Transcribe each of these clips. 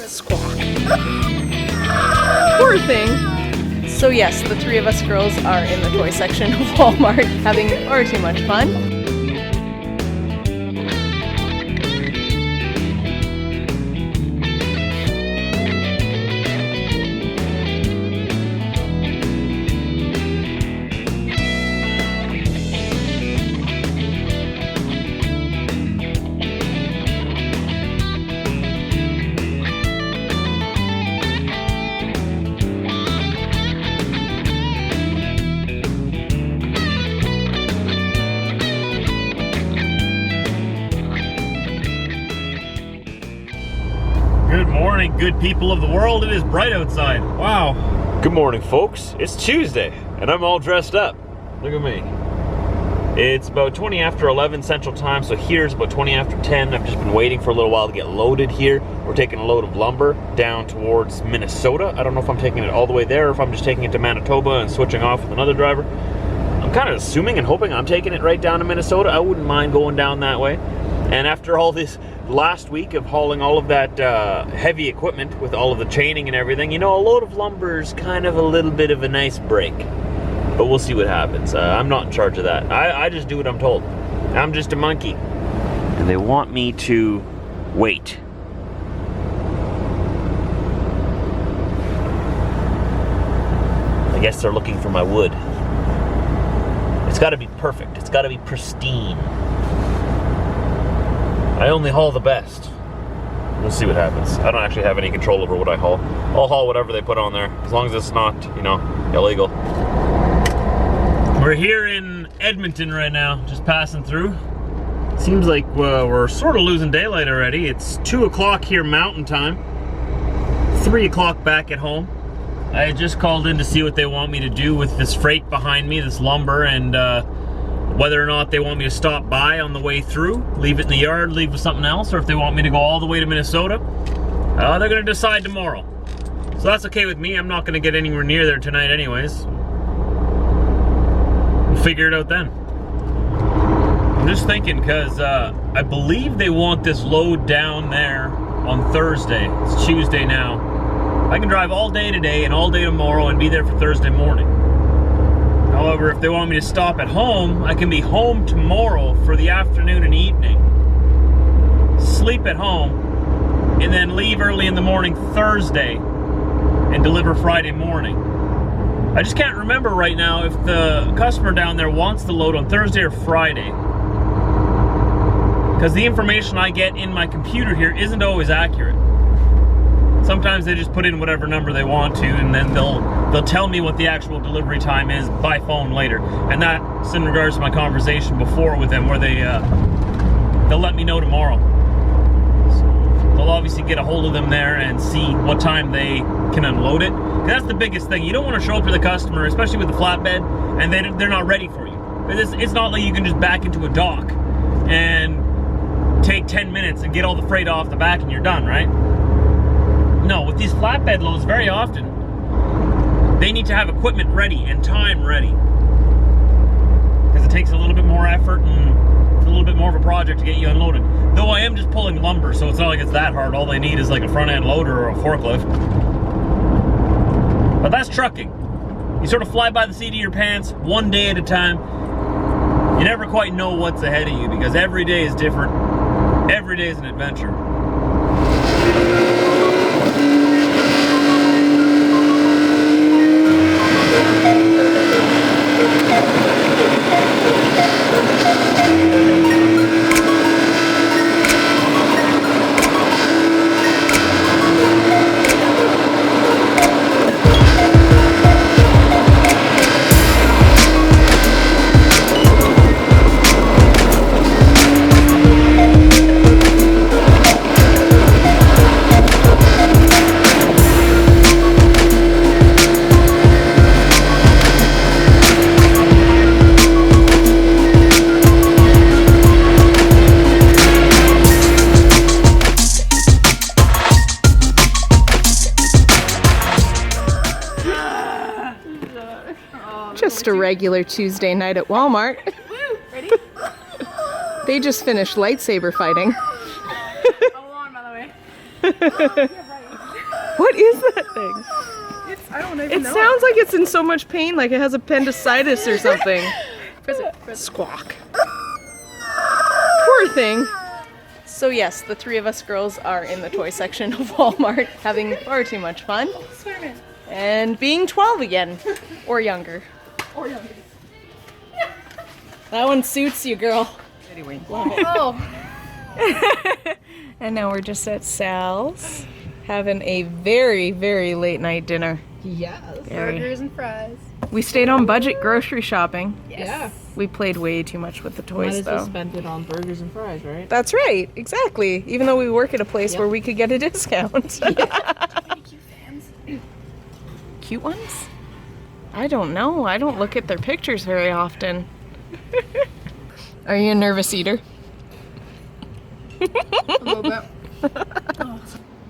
Squawk. Poor thing. So yes, the three of us girls are in the toy section of Walmart having far too much fun. Good morning, good people of the world. It is bright outside. Wow. Good morning, folks. It's Tuesday, and I'm all dressed up. Look at me. It's about 20 after 11 Central Time, so here's about 20 after 10. I've just been waiting for a little while to get loaded here. We're taking a load of lumber down towards Minnesota. I don't know if I'm taking it all the way there or if I'm just taking it to Manitoba and switching off with another driver. I'm kind of assuming and hoping I'm taking it right down to Minnesota. I wouldn't mind going down that way. And after all this last week of hauling all of that heavy equipment with all of the chaining and everything, you know, a load of lumber is kind of a little bit of a nice break. But we'll see what happens. I'm not in charge of that. I just do what I'm told. I'm just a monkey. And they want me to wait. I guess they're looking for my wood. It's got to be perfect. It's got to be pristine. I only haul the best. We'll see what happens. I don't actually have any control over what I haul. I'll haul whatever they put on there, as long as it's not, you know, illegal. We're here in Edmonton right now, just passing through. Seems like we're sort of losing daylight already. It's 2 o'clock here Mountain Time, 3 o'clock back at home. I just called in to see what they want me to do with this freight behind me, this lumber, and whether or not they want me to stop by on the way through, leave it in the yard, leave with something else, or if they want me to go all the way to Minnesota. They're going to decide tomorrow. So that's okay with me. I'm not going to get anywhere near there tonight anyways. We'll figure it out then. I'm just thinking because I believe they want this load down there on Thursday. It's Tuesday now. I can drive all day today and all day tomorrow and be there for Thursday morning. However, if they want me to stop at home, I can be home tomorrow for the afternoon and evening, sleep at home, and then leave early in the morning Thursday and deliver Friday morning. I just can't remember right now if the customer down there wants the load on Thursday or Friday, because the information I get in my computer here isn't always accurate. Sometimes they just put in whatever number they want to, and then they'll tell me what the actual delivery time is by phone later. And that's in regards to my conversation before with them, where they'll let me know tomorrow. So they'll obviously get a hold of them there and see what time they can unload it. 'Cause that's the biggest thing. You don't want to show up to the customer, especially with the flatbed, and they're not ready for you. It's not like you can just back into a dock and take 10 minutes and get all the freight off the back and you're done, right? No, with these flatbed loads, very often, they need to have equipment ready and time ready. Because it takes a little bit more effort and it's a little bit more of a project to get you unloaded. Though I am just pulling lumber, so it's not like it's that hard. All they need is like a front end loader or a forklift. But that's trucking. You sort of fly by the seat of your pants, one day at a time. You never quite know what's ahead of you because every day is different. Every day is an adventure. Just a regular Tuesday night at Walmart. Ready? They just finished lightsaber fighting. I'm on, by the way. What is that thing? I don't even It know. sounds like it's in so much pain, like it has appendicitis or something. Prison. Squawk. Poor thing. So yes, the three of us girls are in the toy section of Walmart, having far too much fun. Spider-Man. And being 12 again. Or younger. Or younger. That one suits you, girl. Anyway, love it. Oh. And now we're just at Sal's, having a very, very late night dinner. Yes. Very. Burgers and fries. We stayed on budget grocery shopping. Yes. Yeah. We played way too much with the toys, Might as well though. spend it on burgers and fries, right? That's right, exactly. Even though we work at a place where we could get a discount. Cute ones? I don't know. I don't look at their pictures very often. Are you a nervous eater? A little bit.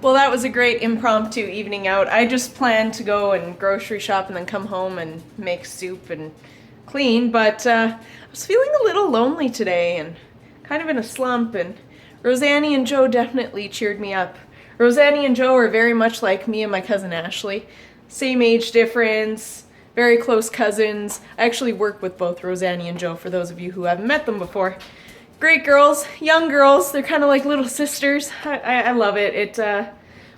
Well, that was a great impromptu evening out. I just planned to go and grocery shop and then come home and make soup and clean, but I was feeling a little lonely today and kind of in a slump, and Roseanne and Joe definitely cheered me up. Roseanne and Joe are very much like me and my cousin Ashley. Same age difference, very close cousins. I actually work with both Roseanne and Joe, for those of you who haven't met them before. Great girls, young girls. They're kind of like little sisters. I love it.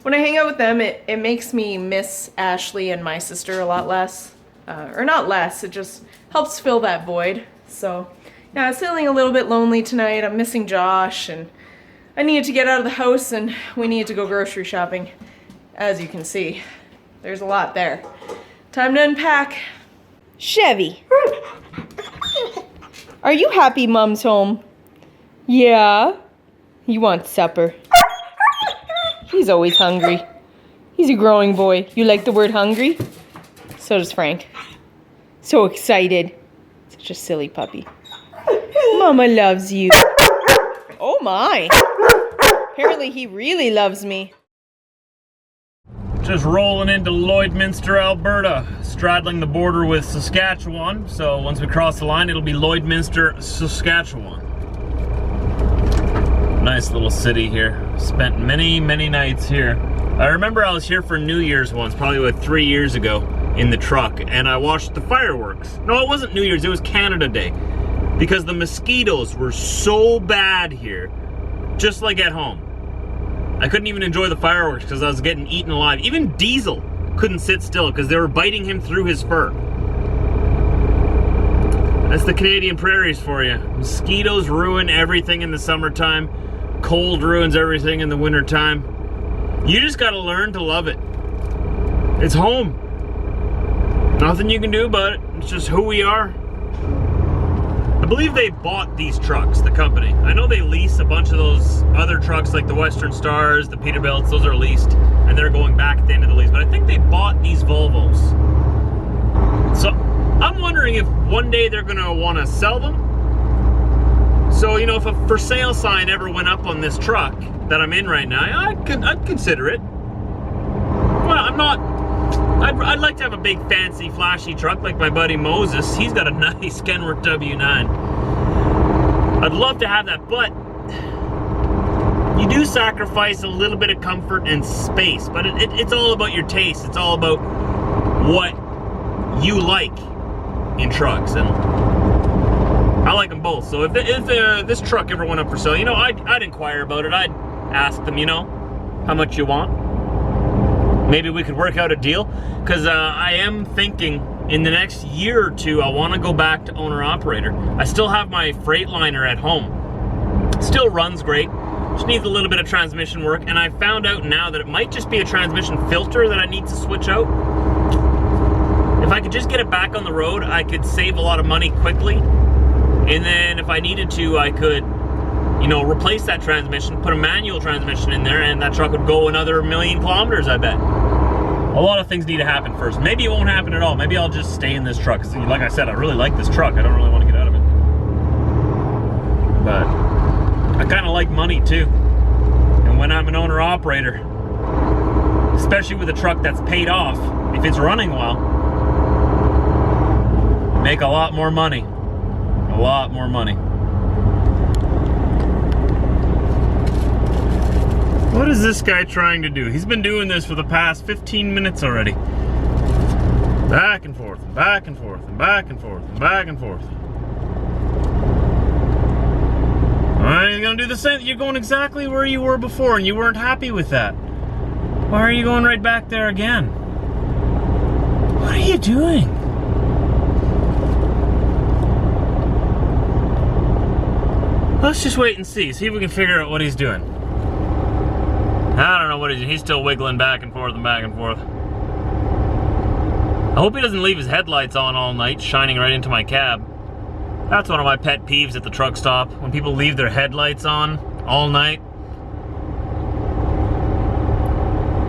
When I hang out with them, it makes me miss Ashley and my sister a lot less. Or not less, it just helps fill that void. So, yeah, I was feeling a little bit lonely tonight. I'm missing Josh, and I needed to get out of the house, and we needed to go grocery shopping. As you can see, there's a lot there. Time to unpack. Chevy. Are you happy Mom's home? Yeah. You want supper. He's always hungry. He's a growing boy. You like the word hungry? So does Frank. So excited. Such a silly puppy. Mama loves you. Oh my. Apparently he really loves me. Just rolling into Lloydminster, Alberta, straddling the border with Saskatchewan. So once we cross the line, it'll be Lloydminster, Saskatchewan. Nice little city here. Spent many, many nights here. I remember I was here for New Year's once, probably about 3 years ago, in the truck, and I watched the fireworks. No, it wasn't New Year's, it was Canada Day. Because the mosquitoes were so bad here, just like at home. I couldn't even enjoy the fireworks because I was getting eaten alive. Even Diesel couldn't sit still because they were biting him through his fur. That's the Canadian prairies for you. Mosquitoes ruin everything in the summertime. Cold ruins everything in the wintertime. You just gotta learn to love it. It's home. Nothing you can do about it. It's just who we are. I believe they bought these trucks, the company. I know they lease a bunch of those other trucks like the Western Stars, the Peterbilts, those are leased, and they're going back at the end of the lease. But I think they bought these Volvos. So I'm wondering if one day they're gonna wanna sell them. So, you know, if a for sale sign ever went up on this truck that I'm in right now, I'd consider it. Well, I'm not, I'd like to have a big, fancy, flashy truck like my buddy Moses. He's got a nice Kenworth W9. I'd love to have that, but you do sacrifice a little bit of comfort and space, but it's all about your taste. It's all about what you like in trucks, and I like them both. So if this truck ever went up for sale, you know, I'd inquire about it. I'd ask them, you know, how much you want. Maybe we could work out a deal, because I am thinking in the next year or two I want to go back to owner-operator. I still have my Freightliner at home. Still runs great. Just needs a little bit of transmission work, and I found out now that it might just be a transmission filter that I need to switch out. If I could just get it back on the road, I could save a lot of money quickly. And then if I needed to, I could, you know, replace that transmission, put a manual transmission in there, and that truck would go another 1,000,000 kilometers, I bet. A lot of things need to happen first. Maybe it won't happen at all. Maybe I'll just stay in this truck. 'Cause like I said, I really like this truck. I don't really want to get out of it. But I kind of like money too. And when I'm an owner-operator, especially with a truck that's paid off, if it's running well, make a lot more money. A lot more money. What is this guy trying to do? He's been doing this for the past 15 minutes already. Back and forth, and back and forth, and back and forth, and back and forth. Alright, you're gonna do the same. You're going exactly where you were before, and you weren't happy with that. Why are you going right back there again? What are you doing? Let's just wait and see if we can figure out what he's doing. I don't know what he's doing. He's still wiggling back and forth and back and forth. I hope he doesn't leave his headlights on all night, shining right into my cab. That's one of my pet peeves at the truck stop, when people leave their headlights on all night.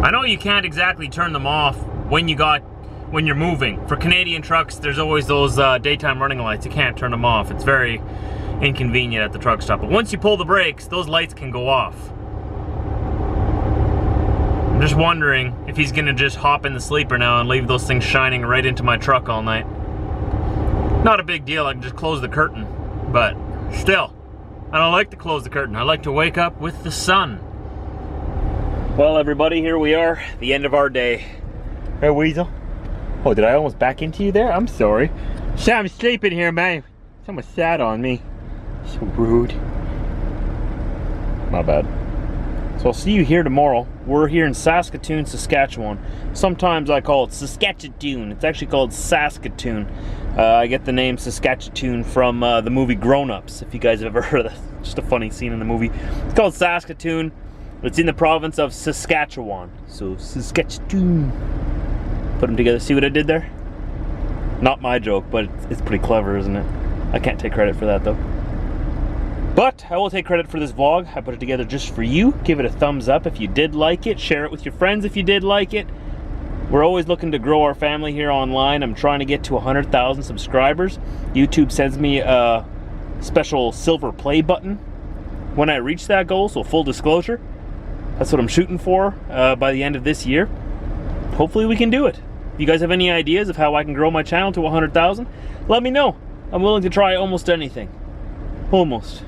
I know you can't exactly turn them off when you're moving. For Canadian trucks, there's always those daytime running lights. You can't turn them off. It's very inconvenient at the truck stop. But once you pull the brakes, those lights can go off. I'm just wondering if he's gonna just hop in the sleeper now and leave those things shining right into my truck all night. Not a big deal, I can just close the curtain. But still, I don't like to close the curtain. I like to wake up with the sun. Well, everybody, here we are, the end of our day. Hey, Weasel. Oh, did I almost back into you there? I'm sorry. I'm sleeping here, man. Someone sat on me. So rude. My bad. So I'll see you here tomorrow. We're here in Saskatoon, Saskatchewan. Sometimes I call it Saskatchewan. It's actually called Saskatoon. I get the name Saskatchewan from the movie Grown Ups, if you guys have ever heard of that. Just a funny scene in the movie. It's called Saskatoon. It's in the province of Saskatchewan. So Saskatchewan. Put them together. See what I did there? Not my joke, but it's pretty clever, isn't it? I can't take credit for that though. But I will take credit for this vlog. I put it together just for you. Give it a thumbs up if you did like it. Share it with your friends if you did like it. We're always looking to grow our family here online. I'm trying to get to 100,000 subscribers. YouTube sends me a special silver play button when I reach that goal, so full disclosure. That's what I'm shooting for by the end of this year. Hopefully we can do it. If you guys have any ideas of how I can grow my channel to 100,000, let me know. I'm willing to try almost anything. Almost.